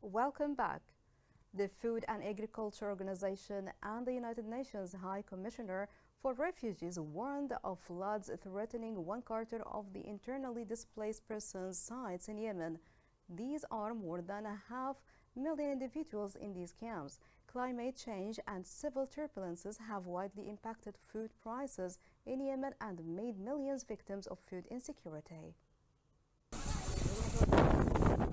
Welcome back. The Food and Agriculture Organization and the United Nations High Commissioner for Refugees warned of floods threatening one quarter of the internally displaced persons sites in Yemen. These are more than a half million individuals in these camps. Climate change and civil turbulences have widely impacted food prices in Yemen and made millions victims of food insecurity.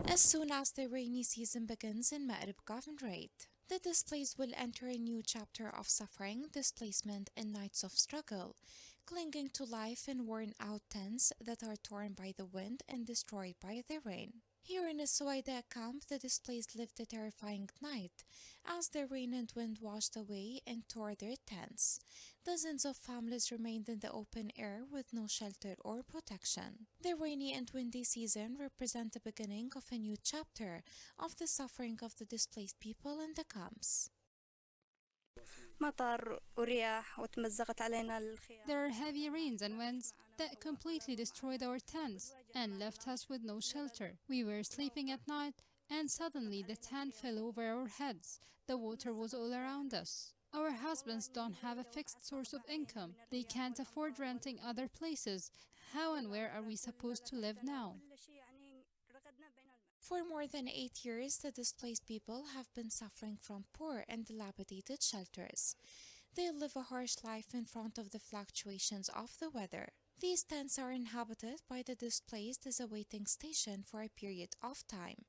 As soon as the rainy season begins in Ma'rib Governorate, the displaced will enter a new chapter of suffering, displacement, and nights of struggle, clinging to life in worn out tents that are torn by the wind and destroyed by the rain. Here in the Suwaida camp, the displaced lived a terrifying night as the rain and wind washed away and tore their tents. Dozens of families remained in the open air with no shelter or protection. The rainy and windy season represent the beginning of a new chapter of the suffering of the displaced people in the camps. There are heavy rains and winds that completely destroyed our tents and left us with no shelter. We were sleeping at night and suddenly the tent fell over our heads. The water was all around us. Our husbands don't have a fixed source of income. They can't afford renting other places. How and where are we supposed to live now? For more than 8 years, the displaced people have been suffering from poor and dilapidated shelters. They live a harsh life in front of the fluctuations of the weather. These tents are inhabited by the displaced as a waiting station for a period of time,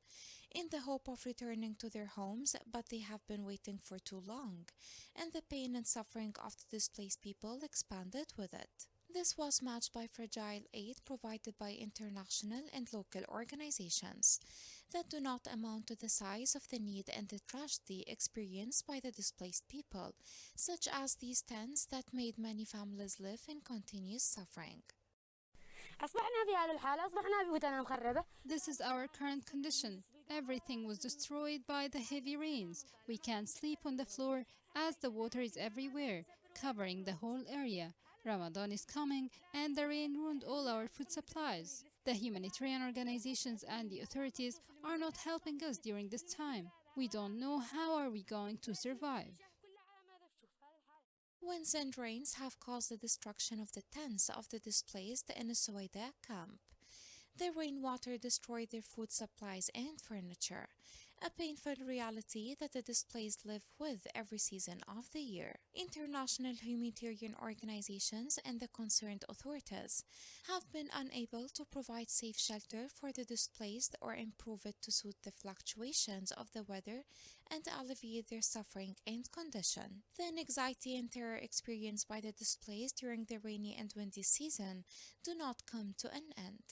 in the hope of returning to their homes, but they have been waiting for too long, and the pain and suffering of the displaced people expanded with it. This was matched by fragile aid provided by international and local organizations that do not amount to the size of the need and the tragedy experienced by the displaced people, such as these tents that made many families live in continuous suffering. This is our current condition. Everything was destroyed by the heavy rains. We can't sleep on the floor as the water is everywhere, covering the whole area. Ramadan is coming and the rain ruined all our food supplies. The humanitarian organizations and the authorities are not helping us during this time. We don't know how are we going to survive. Winds and rains have caused the destruction of the tents of the displaced in the Suwaida camp. The rainwater destroyed their food supplies and furniture, a painful reality that the displaced live with every season of the year. International humanitarian organizations and the concerned authorities have been unable to provide safe shelter for the displaced or improve it to suit the fluctuations of the weather and alleviate their suffering and condition. The anxiety and terror experienced by the displaced during the rainy and windy season do not come to an end.